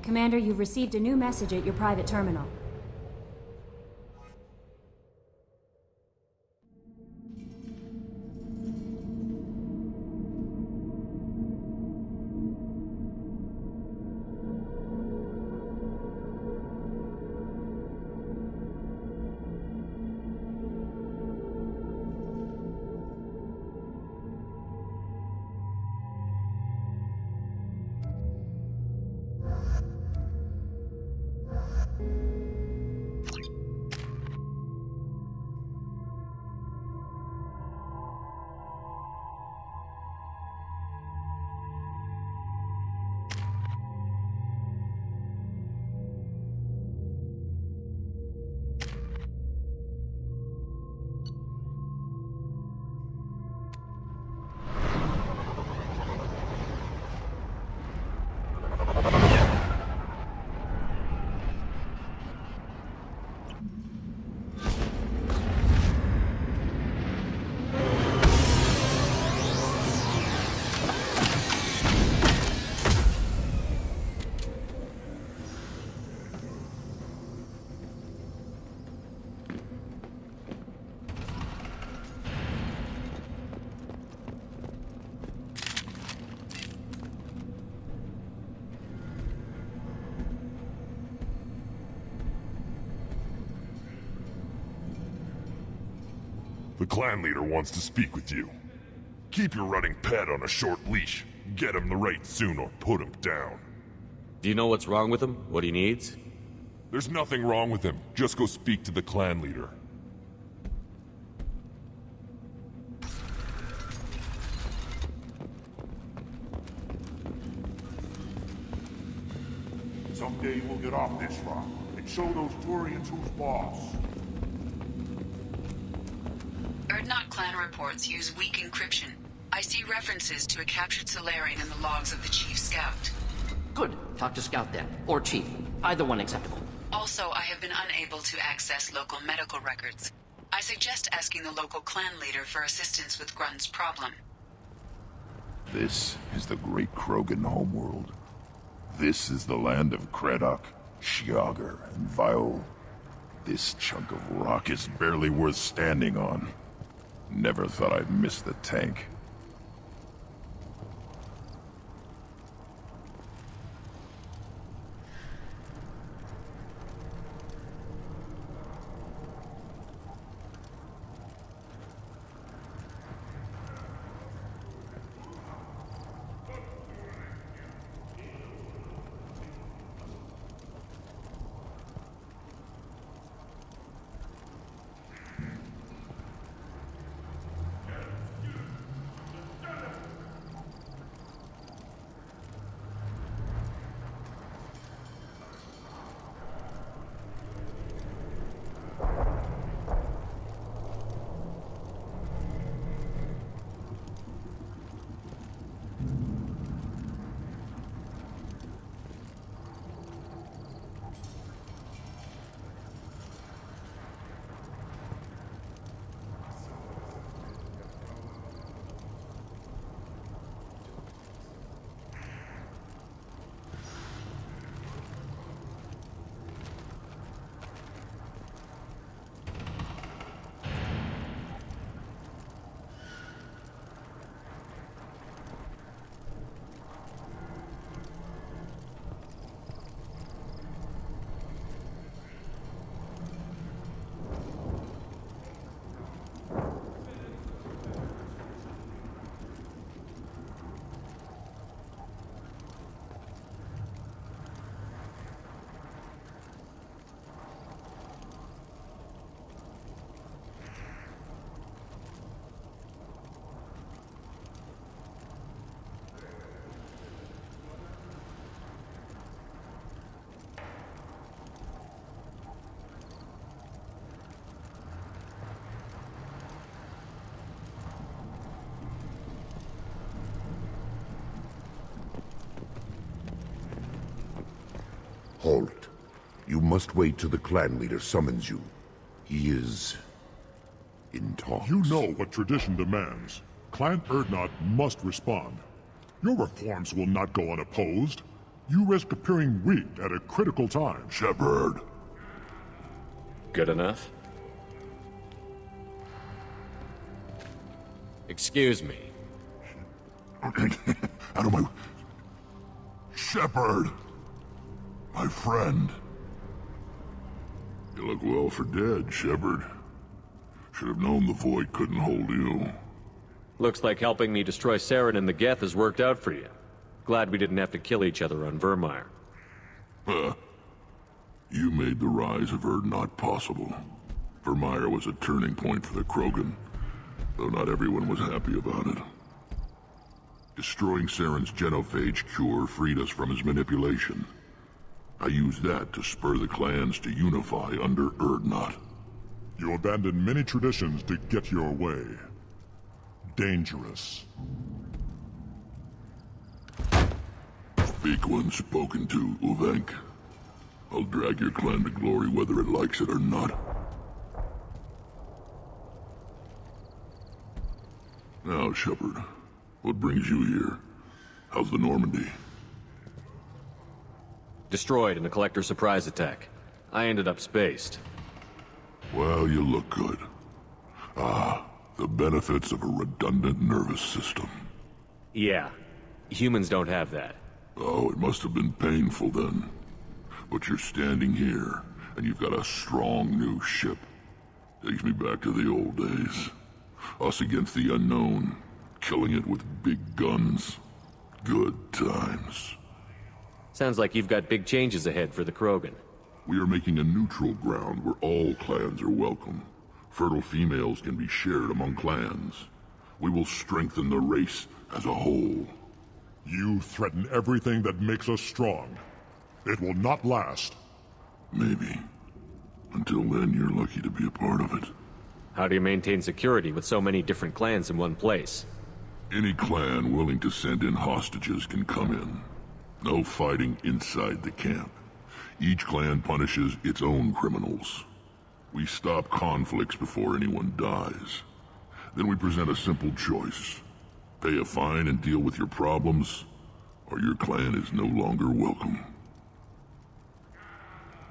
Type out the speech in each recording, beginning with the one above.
Commander, you've received a new message at your private terminal. The clan leader wants to speak with you. Keep your running pet on a short leash. Get him the right soon or put him down. Do you know what's wrong with him? What he needs? There's nothing wrong with him. Just go speak to the clan leader. Someday we'll get off this rock and show those Turians who's boss. Urdnot clan reports use weak encryption. I see references to a captured Solarian in the logs of the Chief Scout. Good. Talk to Scout then. Or Chief. Either one acceptable. Also, I have been unable to access local medical records. I suggest asking the local clan leader for assistance with Grunt's problem. This is the great Krogan homeworld. This is the land of Kredok, Shiagar, and Viol. This chunk of rock is barely worth standing on. Never thought I'd miss the tank. Halt. You must wait till the clan leader summons you. He is in talks. You know what tradition demands. Clan Urdnot must respond. Your reforms will not go unopposed. You risk appearing weak at a critical time. Shepard. Good enough? Excuse me. Out of my... Shepard! My friend. You look well for dead, Shepard. Should have known the Void couldn't hold you. Looks like helping me destroy Saren and the Geth has worked out for you. Glad we didn't have to kill each other on Vermeer. Huh. You made the rise of Urdnot possible. Vermeer was a turning point for the Krogan, though not everyone was happy about it. Destroying Saren's genophage cure freed us from his manipulation. I used that to spur the clans to unify under Urdnot. You abandoned many traditions to get your way. Dangerous. Speak when spoken to, Uvenk. I'll drag your clan to glory whether it likes it or not. Now, Shepard, what brings you here? How's the Normandy? Destroyed in a Collector surprise attack. I ended up spaced. Well, you look good. Ah, the benefits of a redundant nervous system. Yeah. Humans don't have that. Oh, it must have been painful then. But you're standing here, and you've got a strong new ship. Takes me back to the old days. Us against the unknown, killing it with big guns. Good times. Sounds like you've got big changes ahead for the Krogan. We are making a neutral ground where all clans are welcome. Fertile females can be shared among clans. We will strengthen the race as a whole. You threaten everything that makes us strong. It will not last. Maybe. Until then, you're lucky to be a part of it. How do you maintain security with so many different clans in one place? Any clan willing to send in hostages can come in. No fighting inside the camp. Each clan punishes its own criminals. We stop conflicts before anyone dies. Then we present a simple choice. Pay a fine and deal with your problems, or your clan is no longer welcome.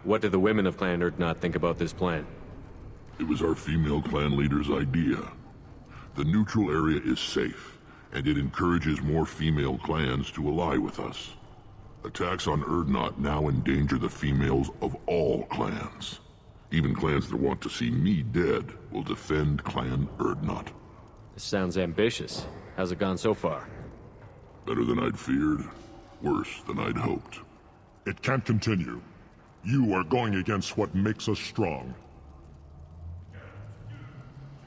What do the women of Clan Urdnot think about this plan? It was our female clan leader's idea. The neutral area is safe, and it encourages more female clans to ally with us. Attacks on Urdnot now endanger the females of all clans. Even clans that want to see me dead will defend Clan Urdnot. This sounds ambitious. How's it gone so far? Better than I'd feared. Worse than I'd hoped. It can't continue. You are going against what makes us strong.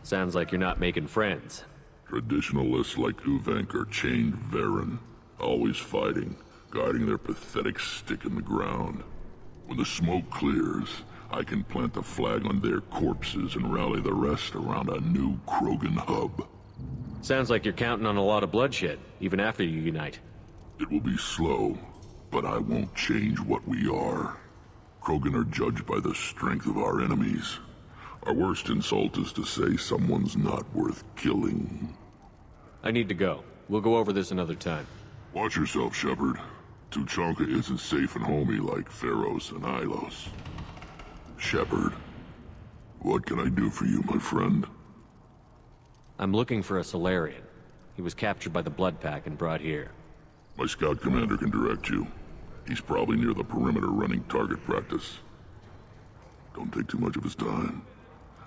Sounds like you're not making friends. Traditionalists like Uvenk are chained Varen, always fighting, guarding their pathetic stick in the ground. When the smoke clears, I can plant the flag on their corpses and rally the rest around a new Krogan hub. Sounds like you're counting on a lot of bloodshed, even after you unite. It will be slow, but I won't change what we are. Krogan are judged by the strength of our enemies. Our worst insult is to say someone's not worth killing. I need to go. We'll go over this another time. Watch yourself, Shepard. Tuchanka isn't safe and homey like Pharos and Ilos. Shepard, what can I do for you, my friend? I'm looking for a Solarian. He was captured by the Blood Pack and brought here. My scout commander can direct you. He's probably near the perimeter running target practice. Don't take too much of his time.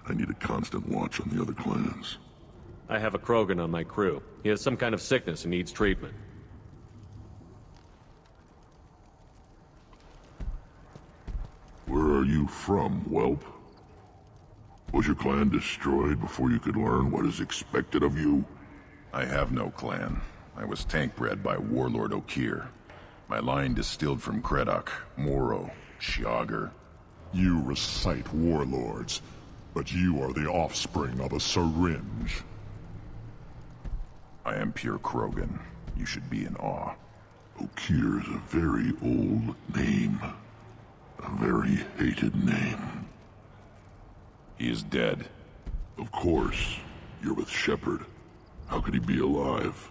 I need a constant watch on the other clans. I have a Krogan on my crew. He has some kind of sickness and needs treatment. Where are you from, whelp? Was your clan destroyed before you could learn what is expected of you? I have no clan. I was tank bred by Warlord Okeer. My line distilled from Kredok, Moro, Shiagar. You recite warlords, but you are the offspring of a syringe. I am pure Krogan. You should be in awe. Okeer is a very old name. A very hated name. He is dead. Of course. You're with Shepard. How could he be alive?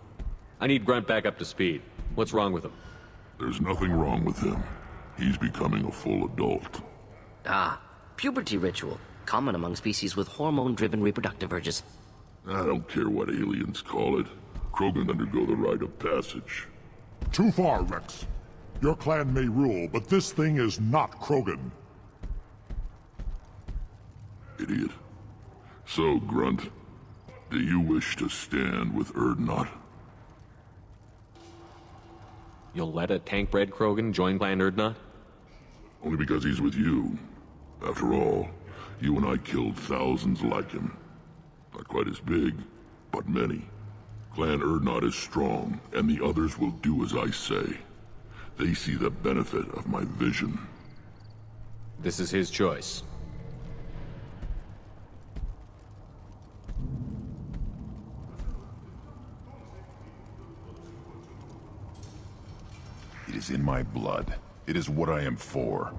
I need Grunt back up to speed. What's wrong with him? There's nothing wrong with him. He's becoming a full adult. Ah, puberty ritual. Common among species with hormone-driven reproductive urges. I don't care what aliens call it. Krogan undergo the rite of passage. Too far, Rex. Your clan may rule, but this thing is not Krogan. Idiot. So, Grunt, do you wish to stand with Urdnot? You'll let a tank-bred Krogan join Clan Urdnot? Only because he's with you. After all, you and I killed thousands like him. Not quite as big, but many. Clan Urdnot is strong, and the others will do as I say. They see the benefit of my vision. This is his choice. It is in my blood. It is what I am for.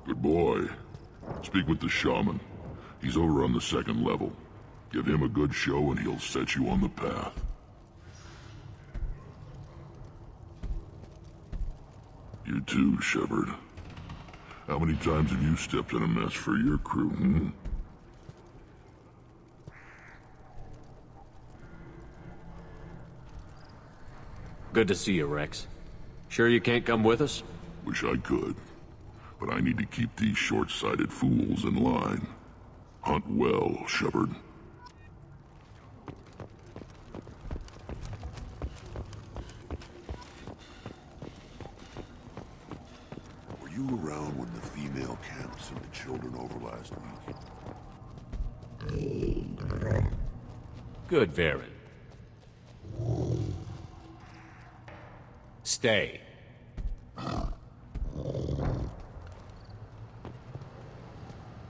Good boy. Speak with the shaman. He's over on the second level. Give him a good show and he'll set you on the path. You too, Shepard. How many times have you stepped in a mess for your crew, hmm? Good to see you, Rex. Sure you can't come with us? Wish I could. But I need to keep these short-sighted fools in line. Hunt well, Shepard. Were you around when the female camps and the children over last week? Good, Varen. Stay.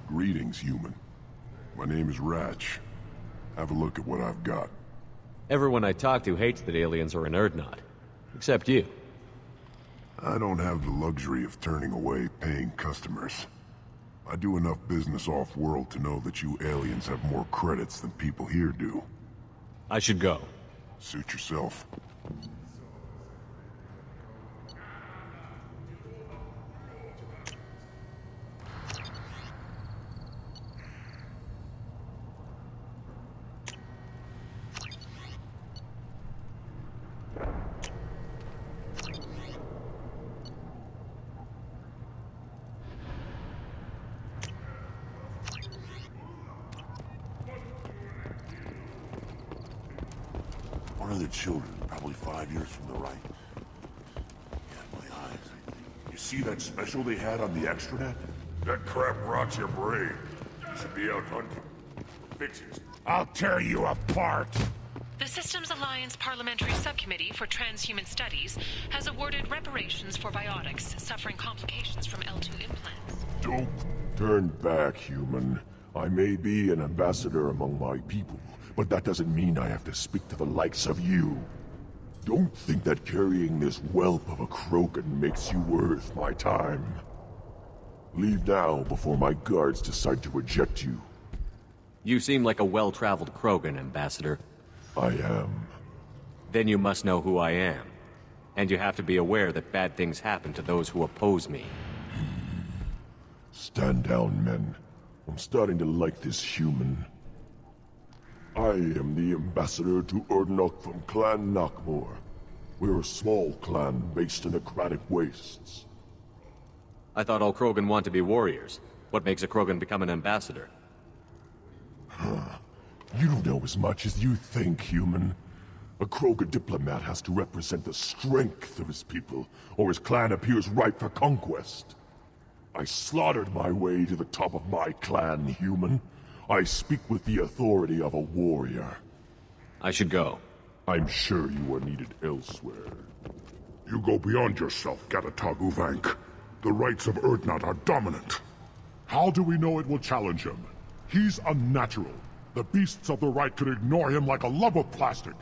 Greetings, human. My name is Ratch. Have a look at what I've got. Everyone I talk to hates that aliens are in Urdnot. Except you. I don't have the luxury of turning away paying customers. I do enough business off-world to know that you aliens have more credits than people here do. I should go. Suit yourself. One of the children, probably 5 years from the right. Yeah, my eyes, I think. You see that special they had on the extranet? That crap rots your brain. You should be out hunting. Fixes. I'll tear you apart! The Systems Alliance Parliamentary Subcommittee for Transhuman Studies has awarded reparations for biotics suffering complications from L2 implants. Don't turn back, human. I may be an ambassador among my people, but that doesn't mean I have to speak to the likes of you. Don't think that carrying this whelp of a Krogan makes you worth my time. Leave now before my guards decide to eject you. You seem like a well-traveled Krogan, Ambassador. I am. Then you must know who I am. And you have to be aware that bad things happen to those who oppose me. Stand down, men. I'm starting to like this human. I am the ambassador to Urdnot from Clan Nakmor. We're a small clan based in the Kratic Wastes. I thought all Krogan want to be warriors. What makes a Krogan become an ambassador? You don't know as much as you think, human. A Krogan diplomat has to represent the strength of his people, or his clan appears ripe for conquest. I slaughtered my way to the top of my clan, human. I speak with the authority of a warrior. I should go. I'm sure you are needed elsewhere. You go beyond yourself, Gatatog Uvank. The rights of Urdnot are dominant. How do we know it will challenge him? He's unnatural. The beasts of the right could ignore him like a lump of plastic.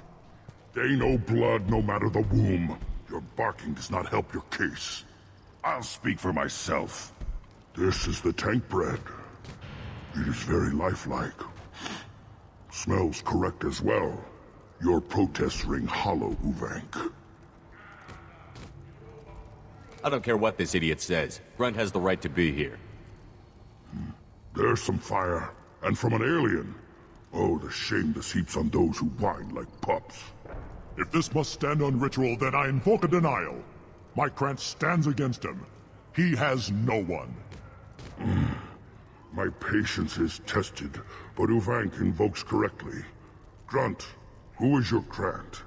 They know blood no matter the womb. Your barking does not help your case. I'll speak for myself. This is the tank bread. It is very lifelike. Smells correct as well. Your protests ring hollow, Uvank. I don't care what this idiot says. Grunt has the right to be here. There's some fire, and from an alien. Oh, the shame this heaps on those who whine like pups. If this must stand on ritual, then I invoke a denial. My Krantz stands against him. He has no one. My patience is tested, but Uvank invokes correctly. Grunt, who is your Krant?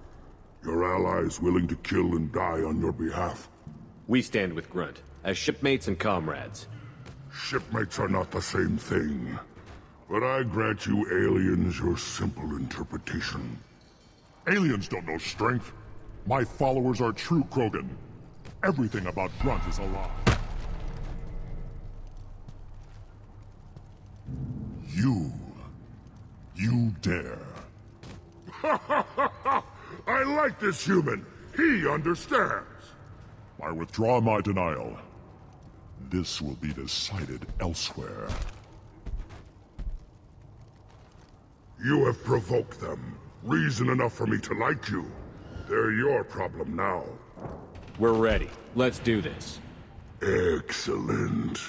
Your allies willing to kill and die on your behalf? We stand with Grunt, as shipmates and comrades. Shipmates are not the same thing. But I grant you aliens your simple interpretation. Aliens don't know strength. My followers are true Krogan. Everything about Grunt is a lie. You dare. I like this human. He understands. I withdraw my denial. This will be decided elsewhere. You have provoked them. Reason enough for me to like you. They're your problem now. We're ready. Let's do this. Excellent.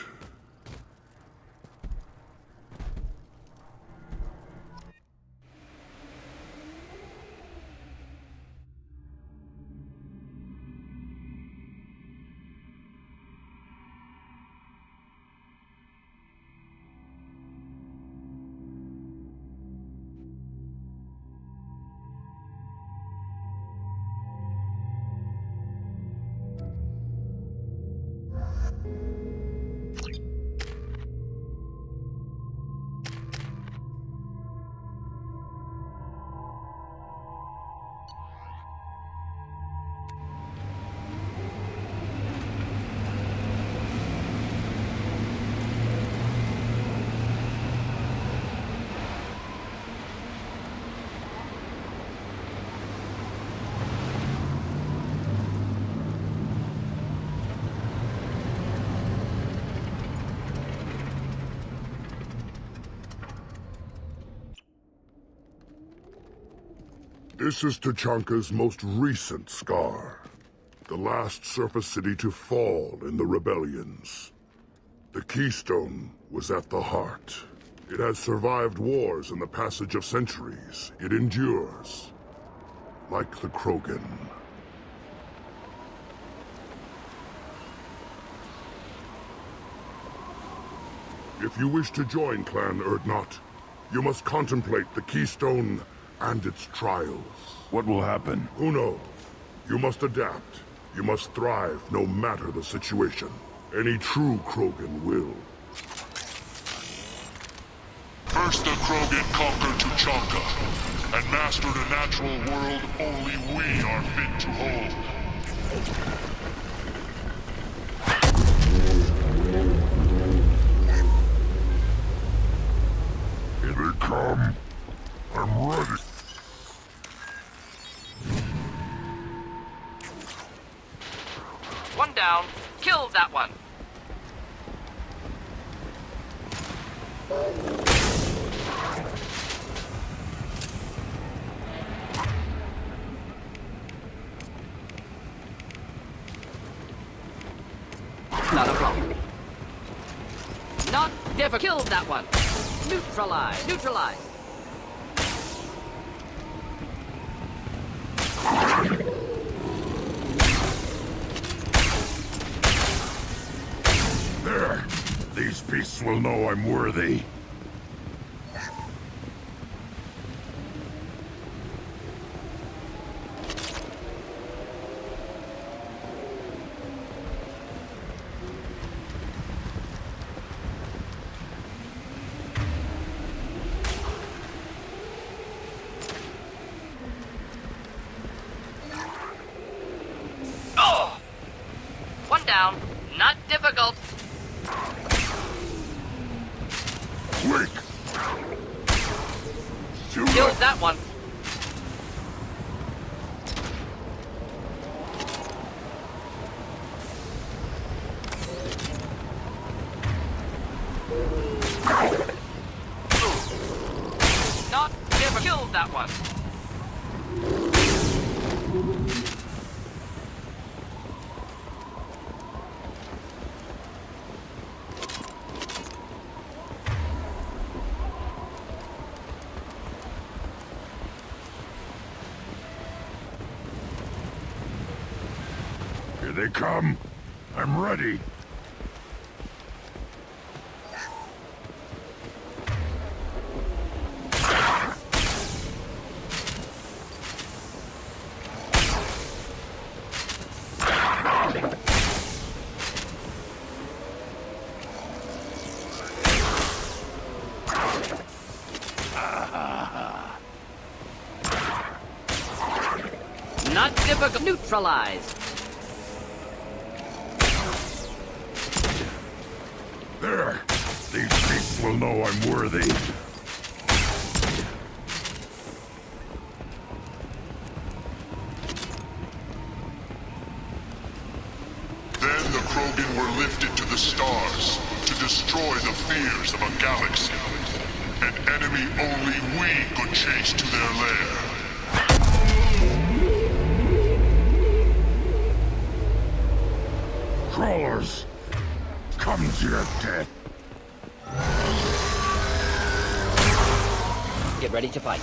This is Tachanka's most recent scar. The last surface city to fall in the rebellions. The Keystone was at the heart. It has survived wars and the passage of centuries. It endures. Like the Krogan. If you wish to join Clan Urdnot, you must contemplate the Keystone and its trials. What will happen? Who knows? You must adapt. You must thrive no matter the situation. Any true Krogan will. First the Krogan conquered Tuchanka, and mastered a natural world only we are fit to hold. Here they come. I'm ready. One down. Killed that one. Not a problem. Not difficult. Killed that one. Neutralize. Neutralize. There. These beasts will know I'm worthy. One down. Not difficult. Quick! Killed that one. Not difficult. Killed that one. Here they come. I'm ready. Not difficult. Neutralized. There. These beasts will know I'm worthy. Then the Krogan were lifted to the stars to destroy the fears of a galaxy. An enemy only we could chase to their lair. Crawlers! Come to your death! Get ready to fight.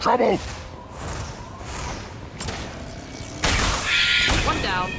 Trouble! One down.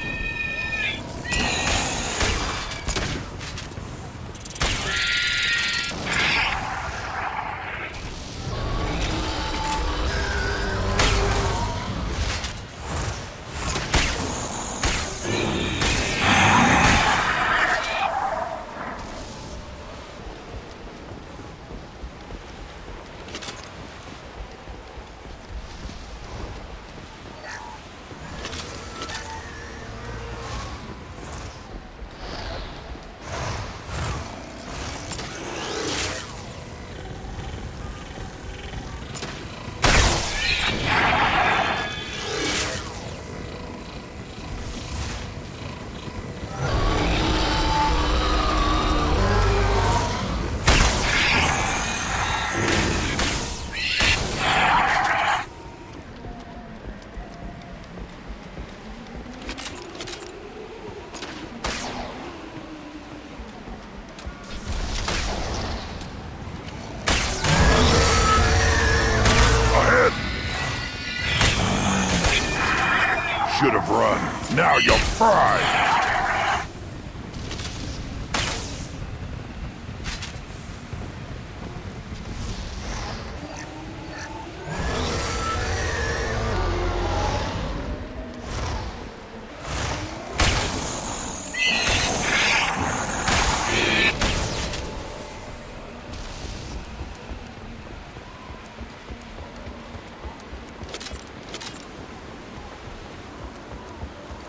run. Now you're fried.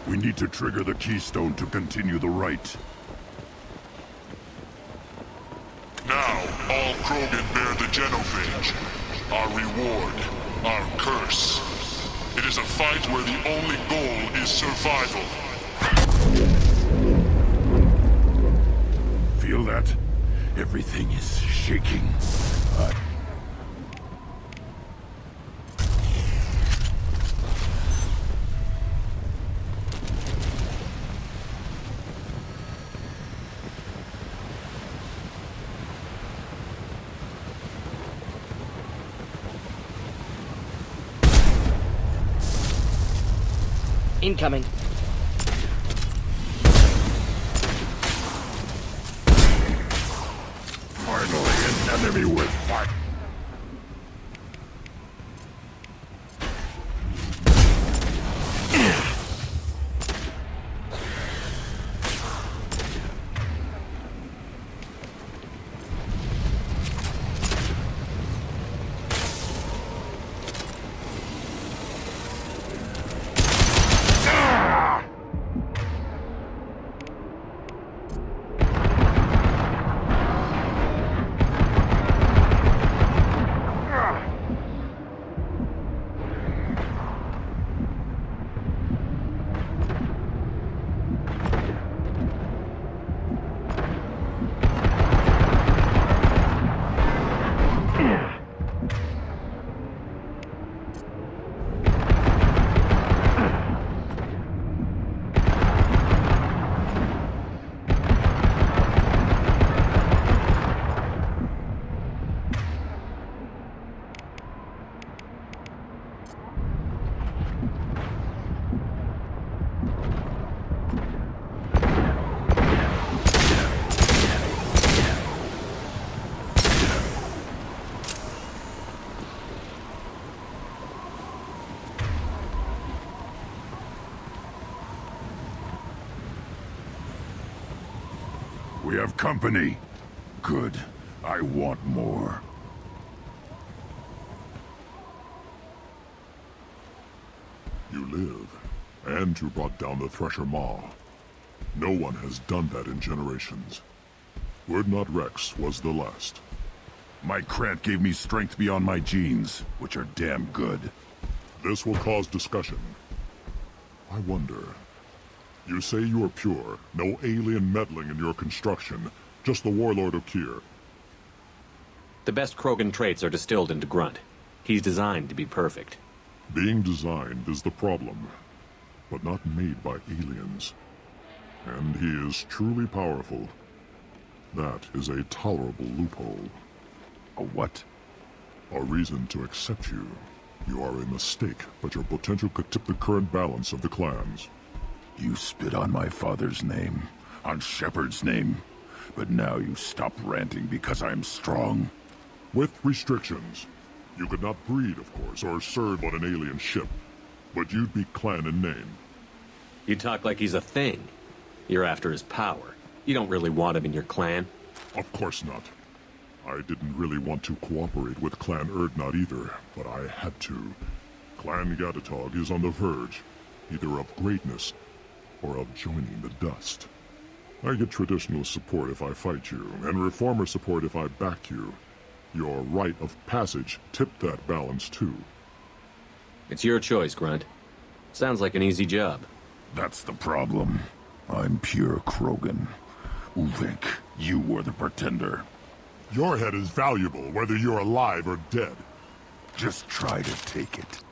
We need to trigger the keystone to continue the rite. Now, all Krogan bear the genophage. Our reward, our curse. It is a fight where the only goal is survival. Feel that? Everything is shaking. Incoming. Finally, an enemy with fire. We have company. Good. I want more. You live, and you brought down the Thresher Maw. No one has done that in generations. Urdnot Rex was the last. My Krant gave me strength beyond my genes, which are damn good. This will cause discussion. I wonder... You say you are pure, no alien meddling in your construction, just the Warlord of Kier. The best Krogan traits are distilled into Grunt. He's designed to be perfect. Being designed is the problem, but not made by aliens. And he is truly powerful. That is a tolerable loophole. A what? A reason to accept you. You are a mistake, but your potential could tip the current balance of the clans. You spit on my father's name, on Shepard's name, but now you stop ranting because I'm strong. With restrictions. You could not breed, of course, or serve on an alien ship, but you'd be clan in name. You talk like he's a thing. You're after his power. You don't really want him in your clan. Of course not. I didn't really want to cooperate with Clan Urdnot either, but I had to. Clan Gatatog is on the verge, either of greatness or of joining the dust. I get traditional support if I fight you, and reformer support if I back you. Your rite of passage tipped that balance too. It's your choice, Grunt. Sounds like an easy job. That's the problem. I'm pure Krogan. Ulvik, you were the pretender. Your head is valuable, whether you're alive or dead. Just try to take it.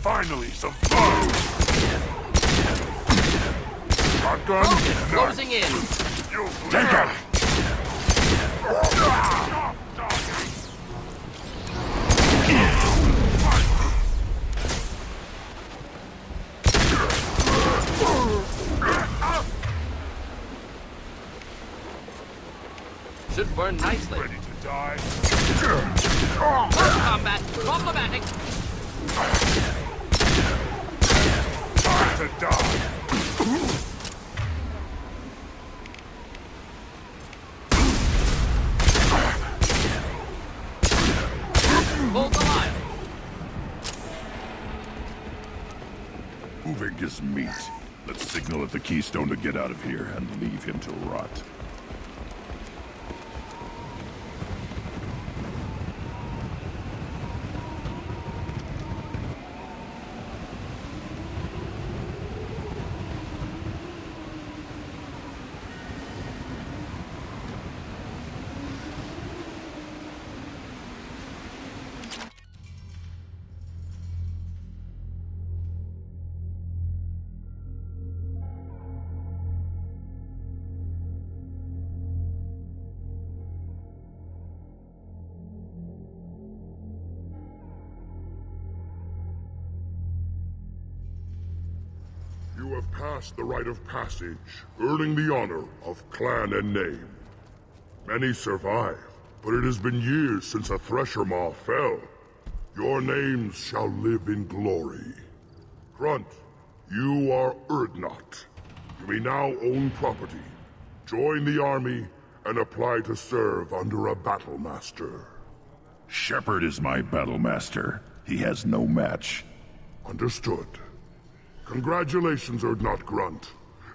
Finally, some fun! Shotgun? Closing in! Take it! Should burn nicely. Ready to die? Combat problematic. Time to die! Bolt alive. Uvig is meat. Let's signal at the Keystone to get out of here and leave him to rot. You have passed the rite of passage, earning the honor of clan and name. Many survive, but it has been years since a Thresher Maw fell. Your names shall live in glory. Grunt, you are Urdnot. You may now own property. Join the army and apply to serve under a battle master. Shepard is my battle master. He has no match. Understood. Congratulations, Urdnot Grunt.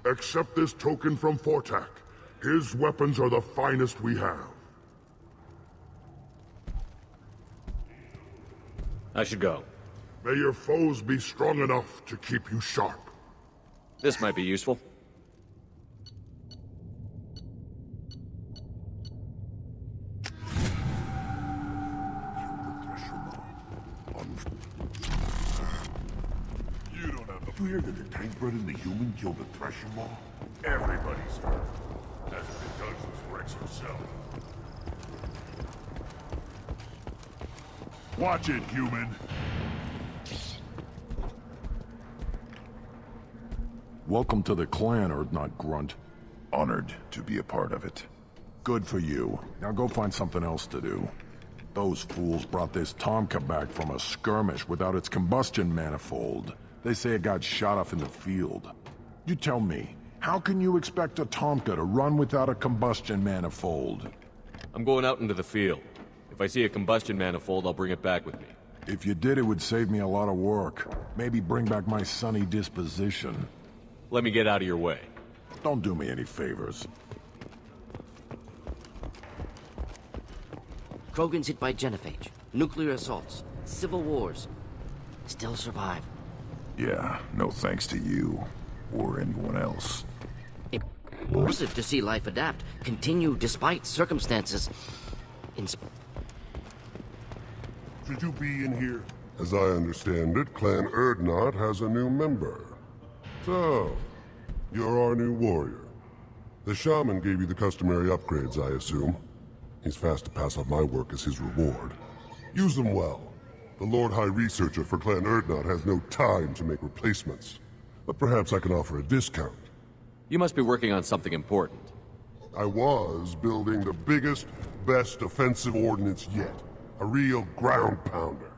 Accept this token from Fortak. His weapons are the finest we have. I should go. May your foes be strong enough to keep you sharp. This might be useful. You hear that the Tankbred and the human killed the Thresher Maw? Everybody's hurt. That's what it does to Rex herself. Watch it, human! Welcome to the clan, Urdnot Grunt. Honored to be a part of it. Good for you. Now go find something else to do. Those fools brought this Tomka back from a skirmish without its combustion manifold. They say it got shot off in the field. You tell me, how can you expect a Tomka to run without a combustion manifold? I'm going out into the field. If I see a combustion manifold, I'll bring it back with me. If you did, it would save me a lot of work. Maybe bring back my sunny disposition. Let me get out of your way. Don't do me any favors. Krogan's hit by genophage, nuclear assaults, civil wars. Still survive. Yeah, no thanks to you. Or anyone else. Impressive to see life adapt, continue despite circumstances. Should you be in here? As I understand it, Clan Urdnot has a new member. So, you're our new warrior. The shaman gave you the customary upgrades, I assume. He's fast to pass on my work as his reward. Use them well. The Lord High Researcher for Clan Urdnot has no time to make replacements. But perhaps I can offer a discount. You must be working on something important. I was building the biggest, best offensive ordnance yet. A real ground pounder.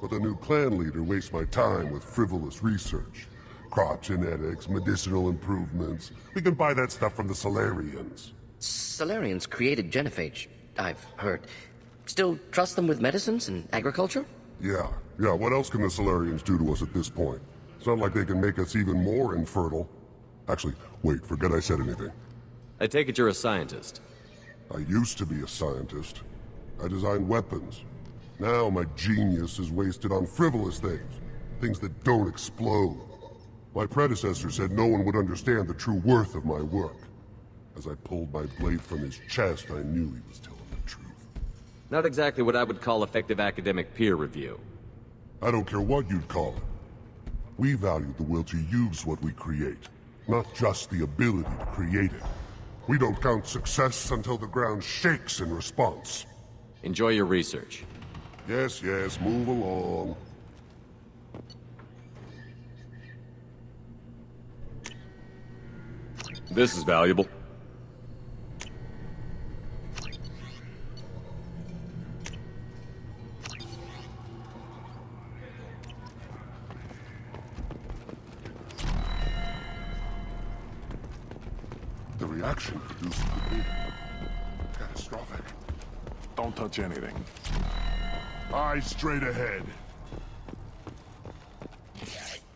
But the new clan leader wastes my time with frivolous research. Crop genetics, medicinal improvements. We can buy that stuff from the Solarians. Solarians created genophage, I've heard. Still trust them with medicines and agriculture? Yeah. What else can the Solarians do to us at this point? It's not like they can make us even more infertile. Actually, wait, forget I said anything. I take it you're a scientist. I used to be a scientist. I designed weapons. Now my genius is wasted on frivolous things. Things that don't explode. My predecessor said no one would understand the true worth of my work. As I pulled my blade from his chest, I knew he was telling the truth. Not exactly what I would call effective academic peer review. I don't care what you'd call it. We value the will to use what we create, not just the ability to create it. We don't count success until the ground shakes in response. Enjoy your research. Yes, move along. This is valuable. reaction produced could be catastrophic. Don't touch anything. Eyes straight ahead.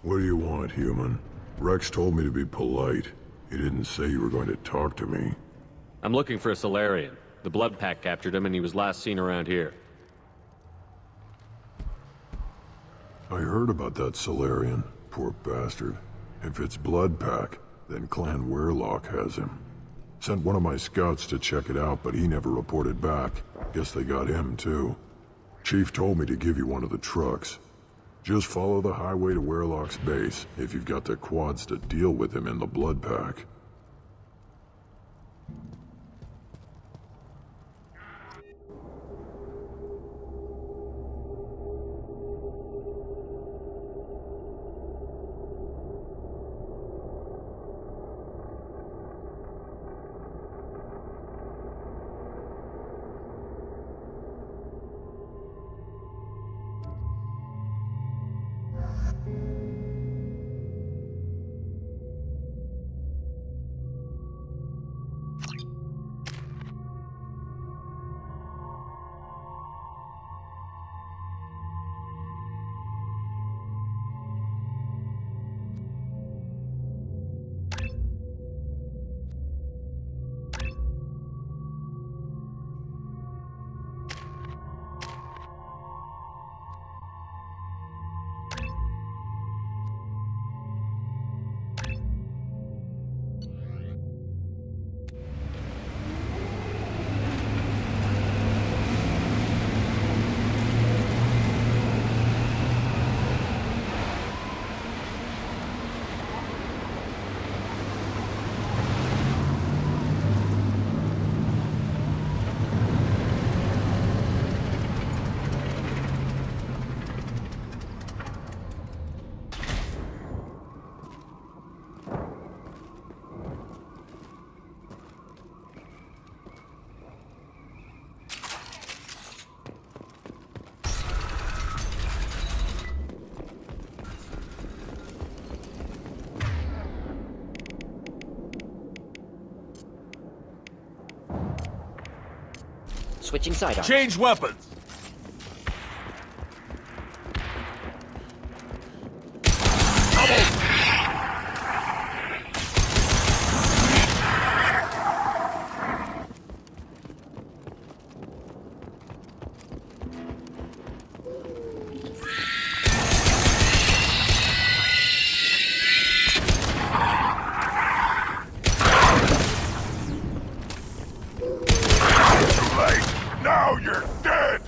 What do you want, human? Rex told me to be polite. He didn't say you were going to talk to me. I'm looking for a Solarian. The Blood Pack captured him and he was last seen around here. I heard about that Solarian. Poor bastard. If it's Blood Pack, then Clan Weyrloc has him. Sent one of my scouts to check it out, but he never reported back. Guess they got him, too. Chief told me to give you one of the trucks. Just follow the highway to Weyrloc's base, if you've got the quads to deal with him in the Blood Pack. Switching sidearms. Change weapons! Now you're dead!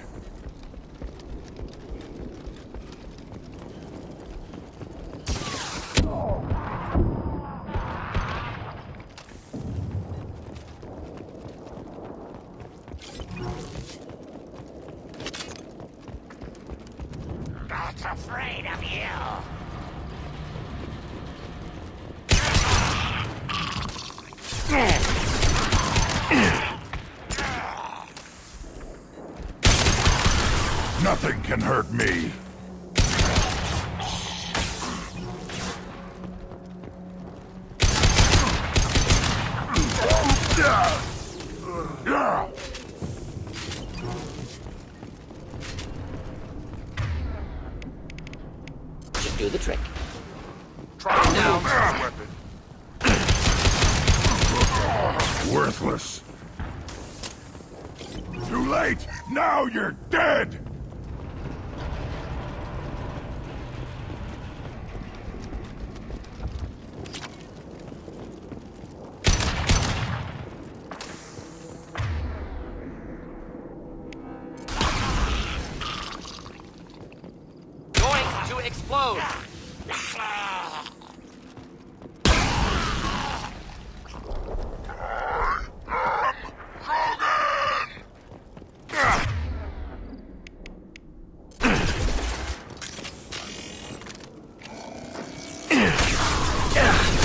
Not afraid of you. Nothing can hurt me. Should do the trick. Try now. Weapon. Worthless. Too late! Now you're dead! Going to explode.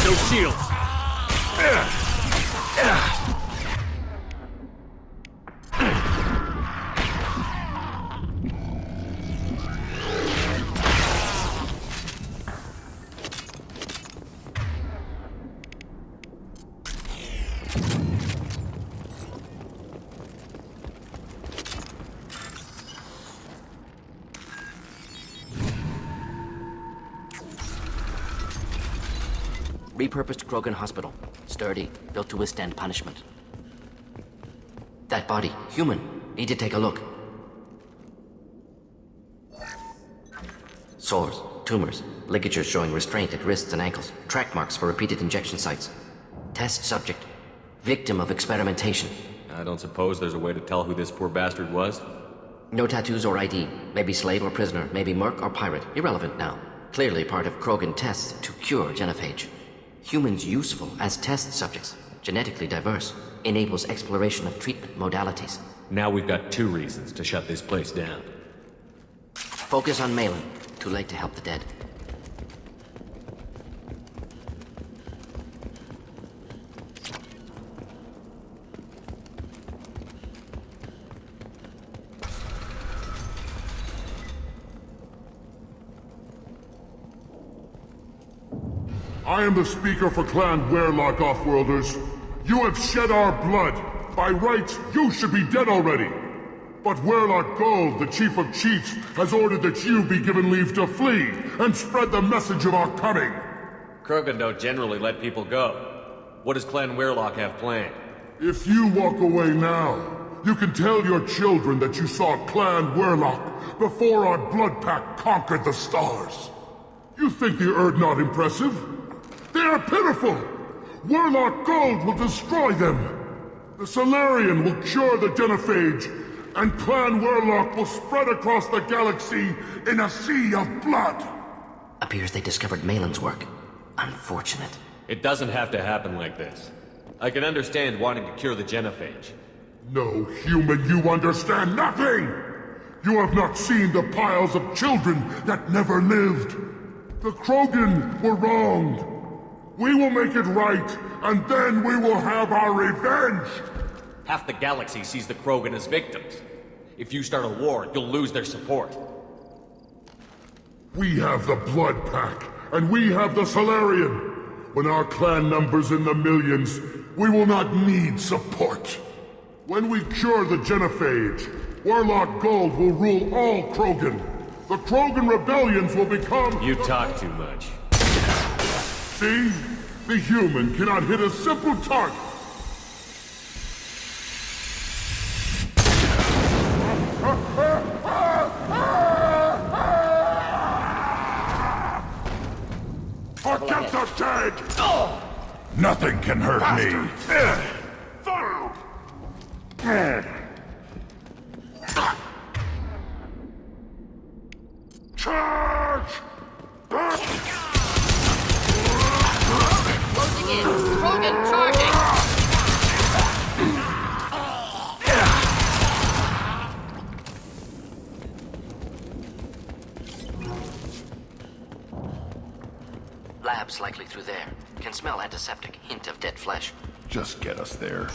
No shields! Repurposed Krogan Hospital. Sturdy, built to withstand punishment. That body, human. Need to take a look. Sores, tumors, ligatures showing restraint at wrists and ankles, track marks for repeated injection sites. Test subject. Victim of experimentation. I don't suppose there's a way to tell who this poor bastard was? No tattoos or ID. Maybe slave or prisoner, maybe merc or pirate. Irrelevant now. Clearly part of Krogan tests to cure genophage. Humans useful as test subjects. Genetically diverse. Enables exploration of treatment modalities. Now we've got 2 reasons to shut this place down. Focus on Malin. Too late to help the dead. I am the speaker for Clan Werlock, Offworlders. You have shed our blood. By rights, you should be dead already. But Werlock Gold, the Chief of Chiefs, has ordered that you be given leave to flee and spread the message of our coming. Krogan don't generally let people go. What does Clan Werlock have planned? If you walk away now, you can tell your children that you saw Clan Werlock before our Blood Pact conquered the stars. You think the Urdnot impressive? They are pitiful! Werlock Gold will destroy them! The Solarian will cure the genophage, and Clan Werlock will spread across the galaxy in a sea of blood! Appears they discovered Malin's work. Unfortunate. It doesn't have to happen like this. I can understand wanting to cure the genophage. No, human, you understand nothing! You have not seen the piles of children that never lived. The Krogan were wronged. We will make it right, and then we will have our revenge! Half the galaxy sees the Krogan as victims. If you start a war, you'll lose their support. We have the Blood Pact, and we have the Solarian. When our clan numbers in the millions, we will not need support. When we cure the genophage, Werlock Gold will rule all Krogan. The Krogan rebellions will become— You talk too much. See? The human cannot hit a simple target. Forget the dead! Nothing can hurt me. Charge! Closing in. Krogan charging. Labs likely through there. Can smell antiseptic. Hint of dead flesh. Just get us there.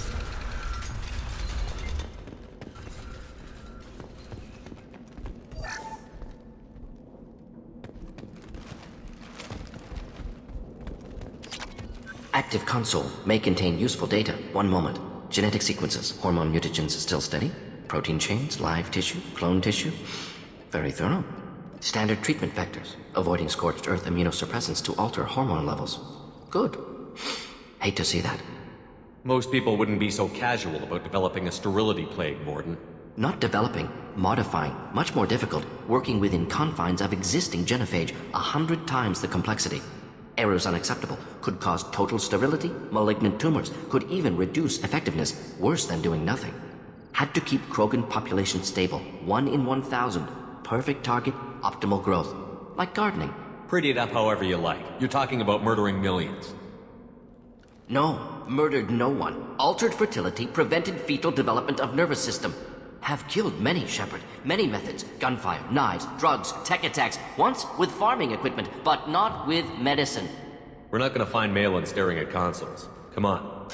Active console may contain useful data. One moment. Genetic sequences. Hormone mutagens still steady. Protein chains, live tissue, clone tissue. Very thorough. Standard treatment vectors. Avoiding scorched earth immunosuppressants to alter hormone levels. Good. Hate to see that. Most people wouldn't be so casual about developing a sterility plague, Mordin. Not developing, modifying, much more difficult, working within confines of existing genophage, 100 times the complexity. Errors unacceptable, could cause total sterility, malignant tumors, could even reduce effectiveness, worse than doing nothing. Had to keep Krogan population stable, 1 in 1,000, perfect target, optimal growth. Like gardening. Pretty it up however you like. You're talking about murdering millions. No, murdered no one. Altered fertility, prevented fetal development of nervous system. Have killed many, Shepard. Many methods. Gunfire, knives, drugs, tech attacks. Once with farming equipment, but not with medicine. We're not gonna find Malin staring at consoles. Come on.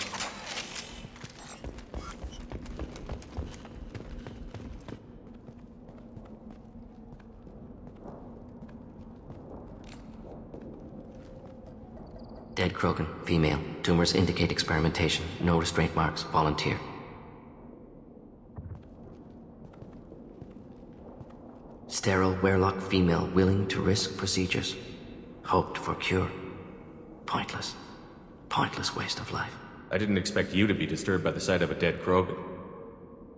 Dead Krogan, female. Tumors indicate experimentation. No restraint marks. Volunteer. Sterile Werelock female willing to risk procedures. Hoped for cure. Pointless. Pointless waste of life. I didn't expect you to be disturbed by the sight of a dead Krogan.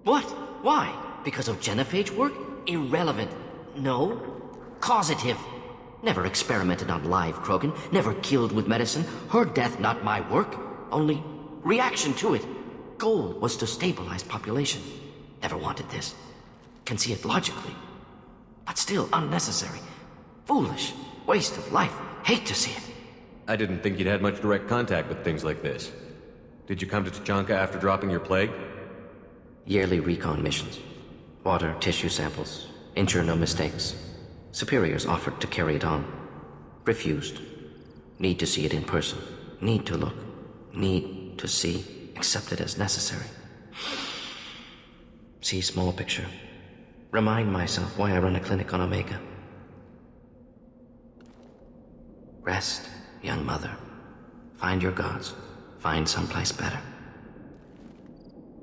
What? Why? Because of genophage work? Irrelevant. No. Causative. Never experimented on live Krogan. Never killed with medicine. Her death not my work. Only reaction to it. Goal was to stabilize population. Never wanted this. Can see it logically. But still unnecessary. Foolish. Waste of life. Hate to see it. I didn't think you'd had much direct contact with things like this. Did you come to Tuchanka after dropping your plague? Yearly recon missions. Water, tissue samples. Ensure no mistakes. Superiors offered to carry it on. Refused. Need to see it in person. Need to look. Need to see. Accept it as necessary. See small picture. Remind myself why I run a clinic on Omega. Rest, young mother. Find your gods. Find someplace better.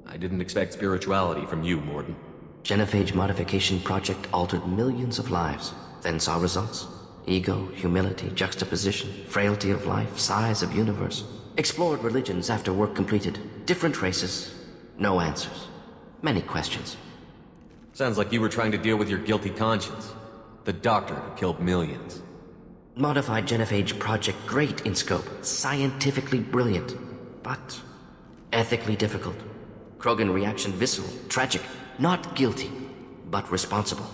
I didn't expect spirituality from you, Mordin. Genophage modification project altered millions of lives, then saw results. Ego, humility, juxtaposition, frailty of life, size of universe. Explored religions after work completed. Different races. No answers. Many questions. Sounds like you were trying to deal with your guilty conscience. The doctor who killed millions. Modified genophage project great in scope. Scientifically brilliant. But ethically difficult. Krogan reaction visceral, tragic. Not guilty, but responsible.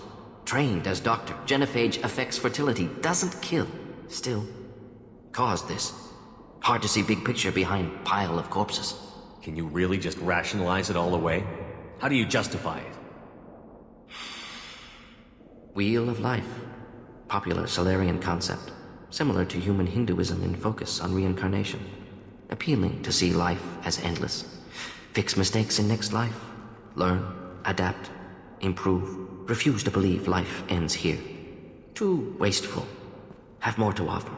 Trained as doctor, genophage affects fertility, doesn't kill. Still, caused this. Hard to see big picture behind pile of corpses. Can you really just rationalize it all away? How do you justify it? Wheel of Life. Popular Solarian concept. Similar to human Hinduism in focus on reincarnation. Appealing to see life as endless. Fix mistakes in next life. Learn, adapt, improve. Refuse to believe life ends here. Too wasteful. Have more to offer.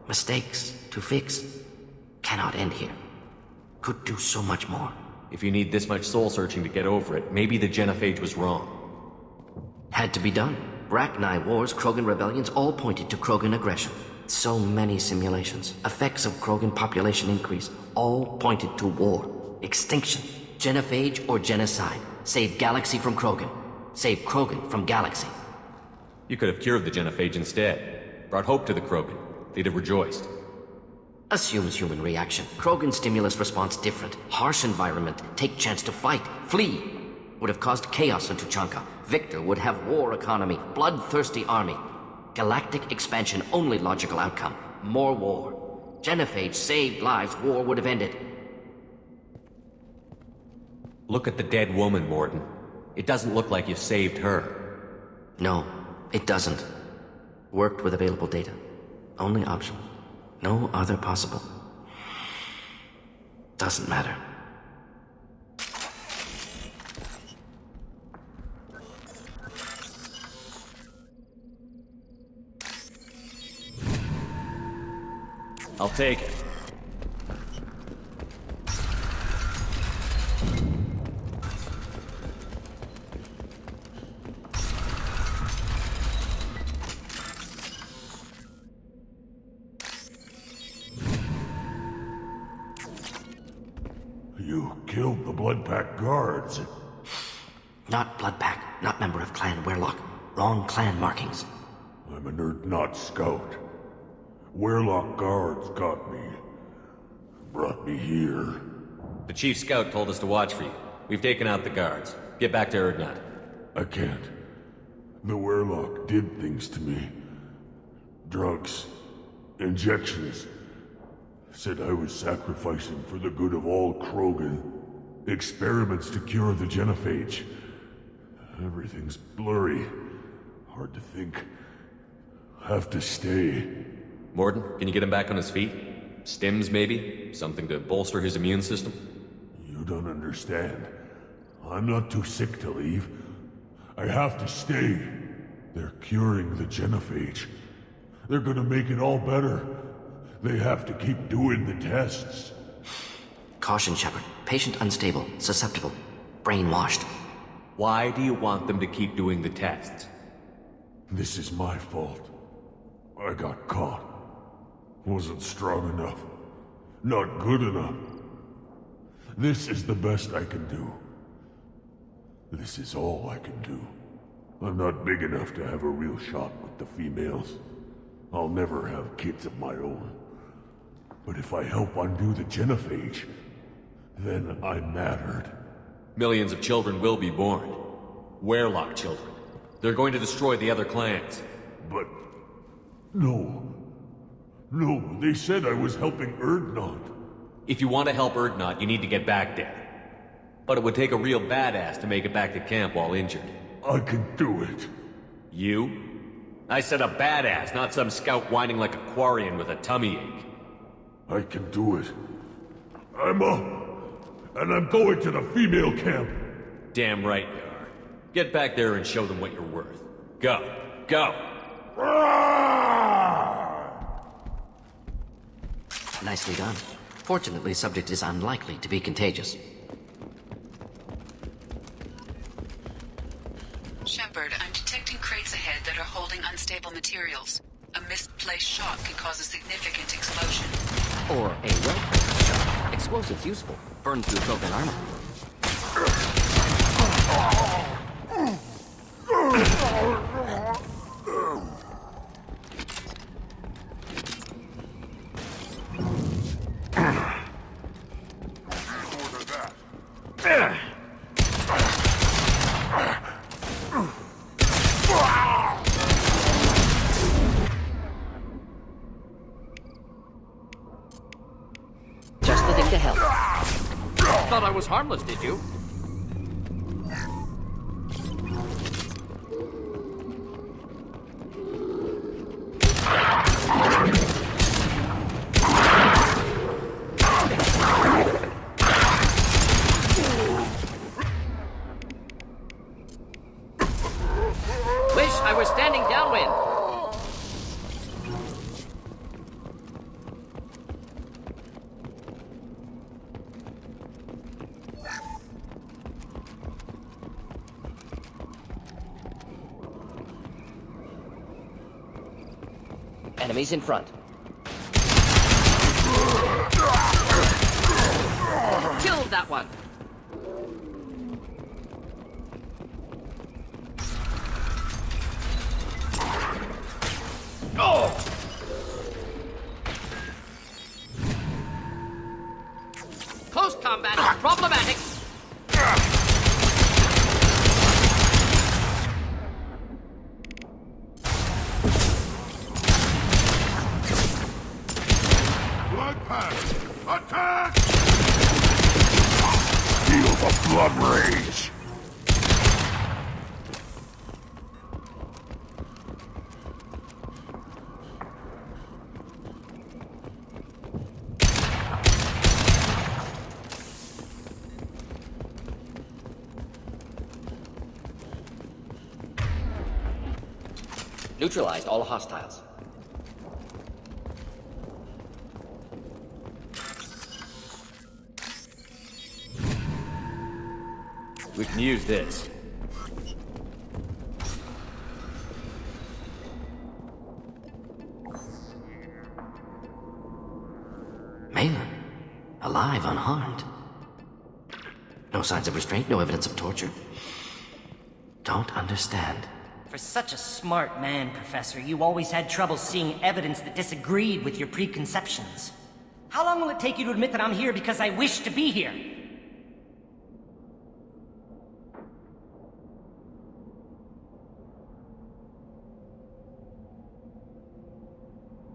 Mistakes to fix. Cannot end here. Could do so much more. If you need this much soul-searching to get over it, maybe the genophage was wrong. Had to be done. Rachni wars, Krogan rebellions, all pointed to Krogan aggression. So many simulations. Effects of Krogan population increase. All pointed to war. Extinction. Genophage or genocide. Save Galaxy from Krogan. Save Krogan from Galaxy. You could have cured the genophage instead. Brought hope to the Krogan. They'd have rejoiced. Assumes human reaction. Krogan stimulus response different. Harsh environment. Take chance to fight. Flee. Would have caused chaos in Tuchanka. Victor would have war economy. Bloodthirsty army. Galactic expansion only logical outcome. More war. Genophage saved lives. War would have ended. Look at the dead woman, Mordin. It doesn't look like you saved her. No, it doesn't. Worked with available data. Only option. No other possible. Doesn't matter. I'll take it. You killed the Bloodpack guards. Not Bloodpack, not member of Clan Werelock. Wrong clan markings. I'm a nerd not scout. Werelock guards got me. Brought me here. The Chief Scout told us to watch for you. We've taken out the guards. Get back to Erdnot. I can't. The Werelock did things to me. Drugs. Injections. Said I was sacrificing for the good of all Krogan. Experiments to cure the genophage. Everything's blurry. Hard to think. Have to stay. Mordin, can you get him back on his feet? Stims, maybe? Something to bolster his immune system? You don't understand. I'm not too sick to leave. I have to stay. They're curing the genophage. They're gonna make it all better. They have to keep doing the tests. Caution, Shepard. Patient unstable, susceptible, brainwashed. Why do you want them to keep doing the tests? This is my fault. I got caught. Wasn't strong enough. Not good enough. This is the best I can do. This is all I can do. I'm not big enough to have a real shot with the females. I'll never have kids of my own. But if I help undo the genophage, then I'm mattered. Millions of children will be born. Werelock children. They're going to destroy the other clans. But... no. No, they said I was helping Urdnot. If you want to help Urdnot, you need to get back there. But it would take a real badass to make it back to camp while injured. I can do it. You? I said a badass, not some scout whining like a Quarian with a tummy ache. I can do it. I'm up. And I'm going to the female camp. Damn right you are. Get back there and show them what you're worth. Go. Go! Nicely done. Fortunately, subject is unlikely to be contagious. Shepard, I'm detecting crates ahead that are holding unstable materials. A misplaced shot can cause a significant explosion. Or a well-placed shot. Explosives useful. Burn through Krogan armor. Just the thing to help. Thought I was harmless, did you? Wish I was standing downwind. Enemies in front. Killed that one. Oh! Close combat is problematic. Blood pact! Attack! Feel the blood rage! Neutralized all hostiles. We can use this. Malin, alive, unharmed. No signs of restraint, no evidence of torture. Don't understand. For such a smart man, Professor, you always had trouble seeing evidence that disagreed with your preconceptions. How long will it take you to admit that I'm here because I wish to be here?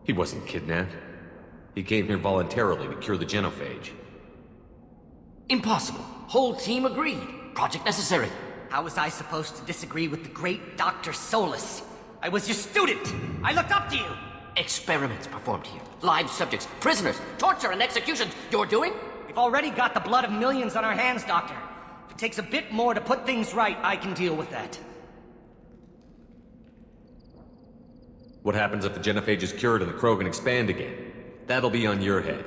He wasn't kidnapped. He came here voluntarily to cure the genophage. Impossible. Whole team agreed. Project necessary. How was I supposed to disagree with the great Dr. Solus? I was your student! I looked up to you! Experiments performed here. Live subjects, prisoners, torture and executions. You're doing? We've already got the blood of millions on our hands, Doctor. If it takes a bit more to put things right, I can deal with that. What happens if the genophage is cured and the Krogan expand again? That'll be on your head.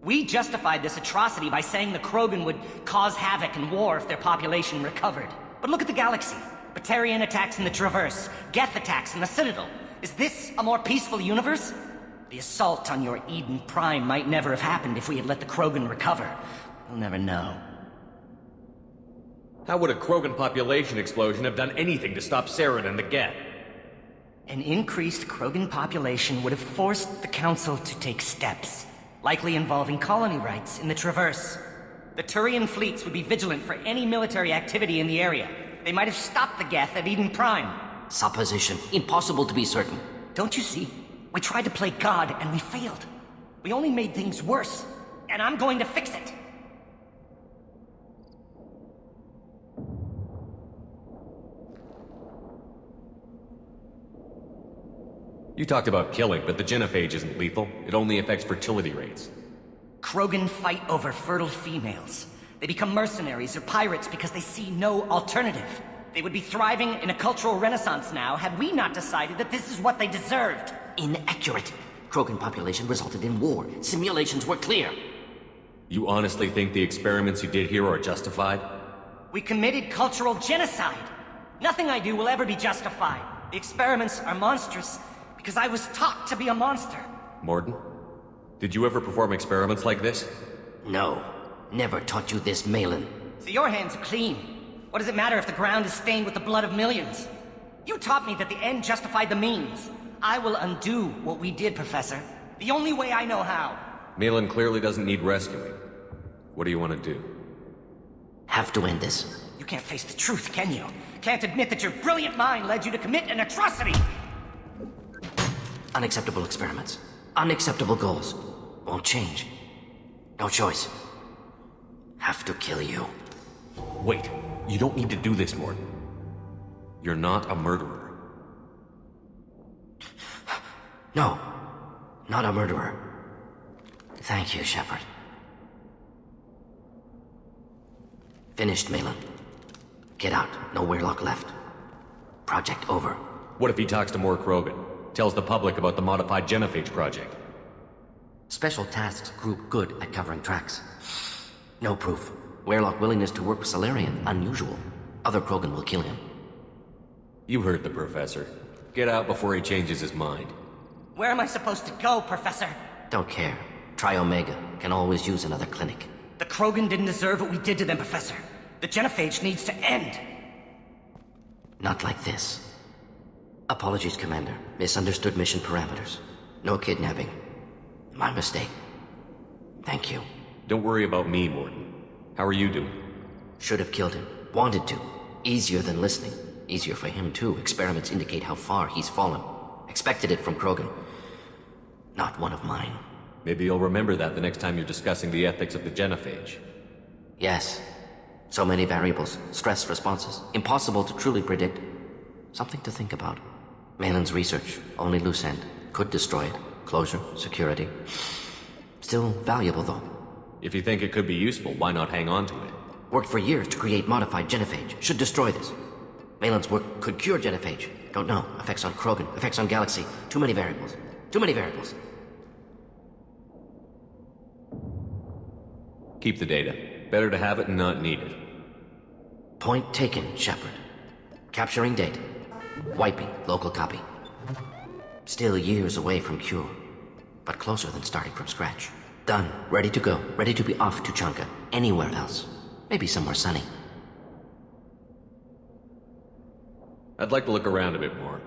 We justified this atrocity by saying the Krogan would cause havoc and war if their population recovered. But look at the galaxy. Batarian attacks in the Traverse, Geth attacks in the Citadel. Is this a more peaceful universe? The assault on your Eden Prime might never have happened if we had let the Krogan recover. We'll never know. How would a Krogan population explosion have done anything to stop Saren and the Geth? An increased Krogan population would have forced the Council to take steps, likely involving colony rights in the Traverse. The Turian fleets would be vigilant for any military activity in the area. They might have stopped the Geth at Eden Prime. Supposition. Impossible to be certain. Don't you see? We tried to play God and we failed. We only made things worse, and I'm going to fix it. You talked about killing, but the genophage isn't lethal. It only affects fertility rates. Krogan fight over fertile females. They become mercenaries or pirates because they see no alternative. They would be thriving in a cultural renaissance now had we not decided that this is what they deserved. Inaccurate. Krogan population resulted in war. Simulations were clear. You honestly think the experiments you did here are justified? We committed cultural genocide. Nothing I do will ever be justified. The experiments are monstrous because I was taught to be a monster. Mordin? Did you ever perform experiments like this? No. Never taught you this, Malin. So your hands are clean. What does it matter if the ground is stained with the blood of millions? You taught me that the end justified the means. I will undo what we did, Professor. The only way I know how. Malin clearly doesn't need rescuing. What do you want to do? Have to end this. You can't face the truth, can you? Can't admit that your brilliant mind led you to commit an atrocity! Unacceptable experiments. Unacceptable goals. Won't change. No choice. Have to kill you. Wait. You don't need to do this, Mordin. You're not a murderer. No. Not a murderer. Thank you, Shepard. Finished, Malin. Get out. No Weirlock left. Project over. What if he talks to more Krogan? Tells the public about the modified genophage project? Special tasks group good at covering tracks. No proof. Weirlock willingness to work with Salarian, unusual. Other Krogan will kill him. You heard the Professor. Get out before he changes his mind. Where am I supposed to go, Professor? Don't care. Try Omega. Can always use another clinic. The Krogan didn't deserve what we did to them, Professor. The genophage needs to end. Not like this. Apologies, Commander. Misunderstood mission parameters. No kidnapping. My mistake. Thank you. Don't worry about me, Mordin. How are you doing? Should have killed him. Wanted to. Easier than listening. Easier for him, too. Experiments indicate how far he's fallen. Expected it from Krogan. Not one of mine. Maybe you'll remember that the next time you're discussing the ethics of the genophage. Yes. So many variables. Stress responses. Impossible to truly predict. Something to think about. Malin's research. Only loose end. Could destroy it. Closure. Security. Still valuable, though. If you think it could be useful, why not hang on to it? Worked for years to create modified genophage. Should destroy this. Malin's work could cure genophage. Don't know. Effects on Krogan. Effects on Galaxy. Too many variables. Too many variables. Keep the data. Better to have it and not need it. Point taken, Shepard. Capturing data. Wiping local copy. Still years away from cure. But closer than starting from scratch. Done. Ready to go. Ready to be off to Chanka. Anywhere else. Maybe somewhere sunny. I'd like to look around a bit more.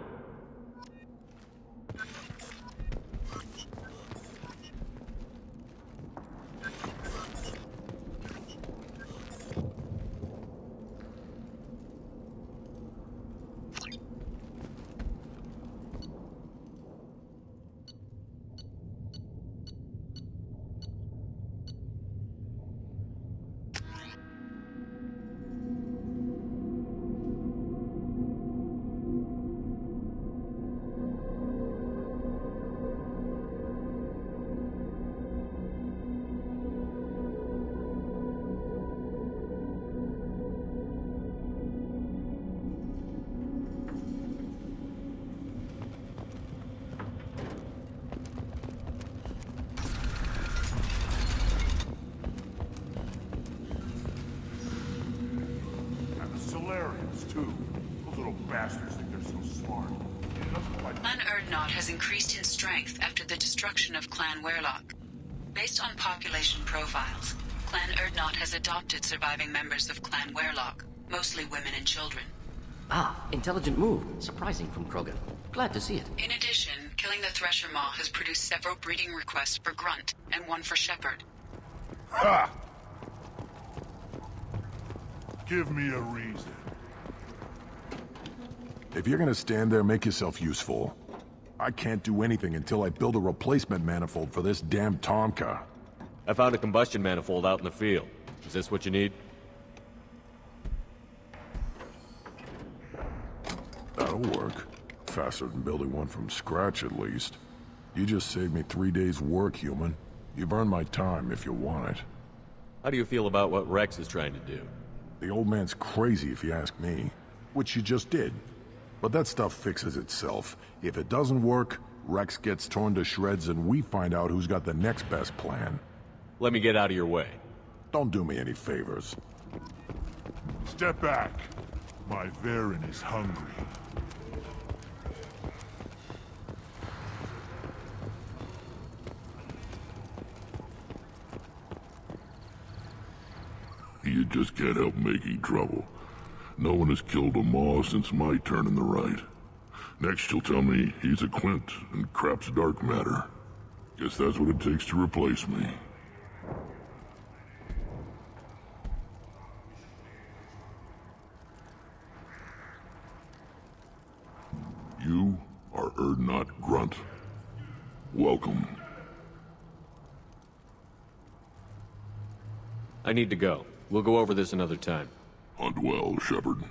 bastards think they're so smart. Clan Urdnot has increased in strength after the destruction of Clan Werlock. Based on population profiles, Clan Urdnot has adopted surviving members of Clan Werlock, mostly women and children. Ah, intelligent move. Surprising from Krogan. Glad to see it. In addition, killing the Thresher Maw has produced several breeding requests for Grunt and one for Shepard. Ha! Give me a reason. If you're gonna stand there, make yourself useful. I can't do anything until I build a replacement manifold for this damn Tomka. I found a combustion manifold out in the field. Is this what you need? That'll work. Faster than building one from scratch, at least. You just saved me 3 days' work, human. You've earned my time if you want it. How do you feel about what Rex is trying to do? The old man's crazy, if you ask me. Which you just did. But that stuff fixes itself. If it doesn't work, Rex gets torn to shreds and we find out who's got the next best plan. Let me get out of your way. Don't do me any favors. Step back. My Varen is hungry. You just can't help making trouble. No one has killed a Maw since my turn in the right. Next you'll tell me he's a Quint and crap's dark matter. Guess that's what it takes to replace me. You are Urdnot Grunt. Welcome. I need to go. We'll go over this another time. Hunt well, Shepard.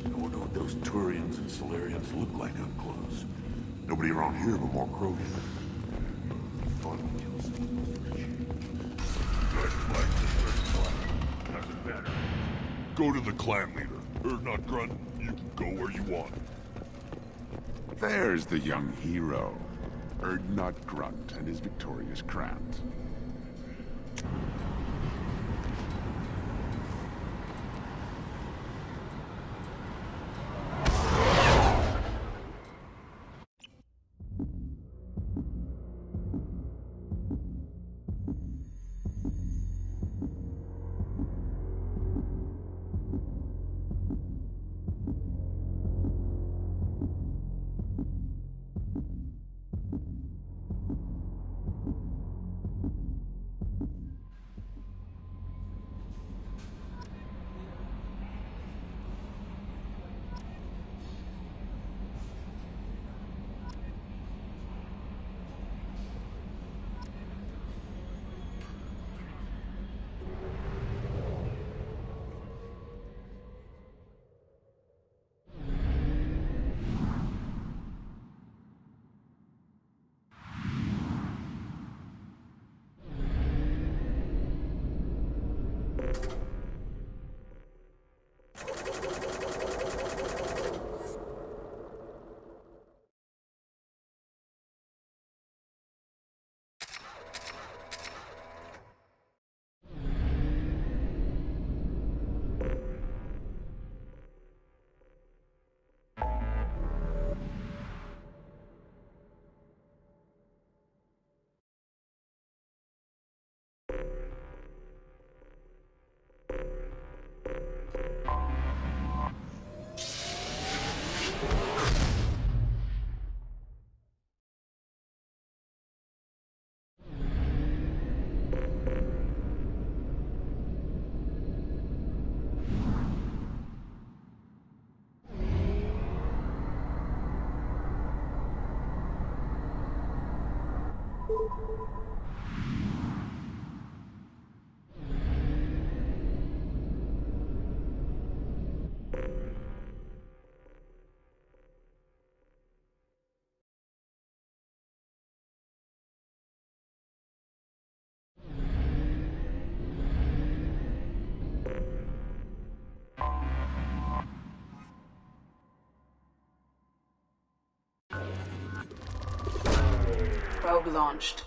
I wonder what those Turians and Solarians look like up close. Nobody around here but more Krogan. Fun to kill some doesn't matter. Go to the clan leader. Urdnot Grunt, you can go where you want. There's the young hero. Urdnot Grunt and his victorious crowns. Probe launched.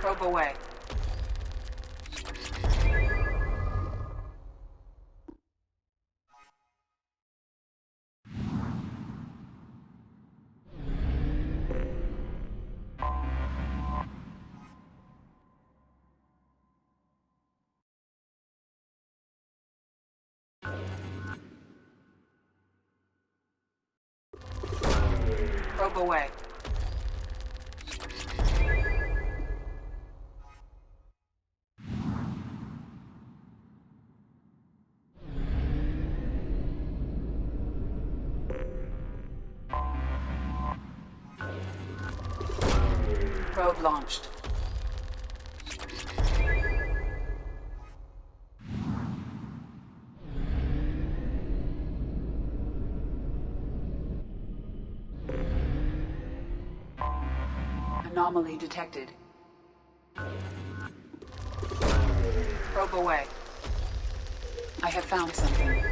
Probe away. Probe away. Probe launched. Anomaly detected. Probe away. I have found something.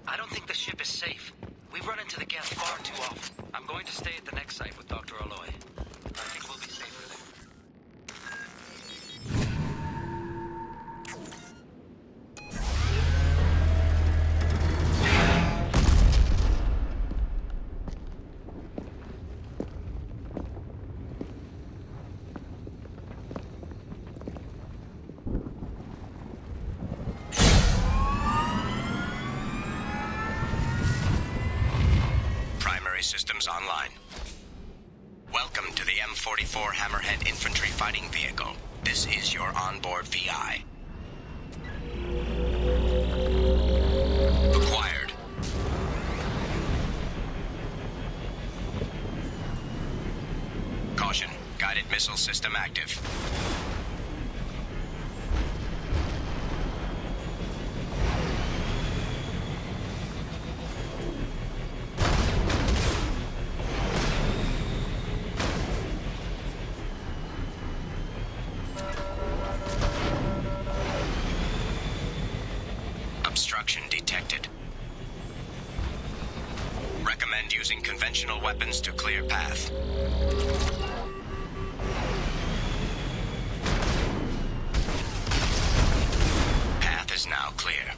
I don't think the ship is safe. We've run into the Geth far too often. I'm going to stay at the next site with Dr. Aloy. I think we'll be safer there. Systems online. Welcome to the M44 Hammerhead Infantry Fighting Vehicle. This is your onboard VI. Acquired. Caution. Guided missile system active. Obstruction detected. Recommend using conventional weapons to clear path. Path is now clear.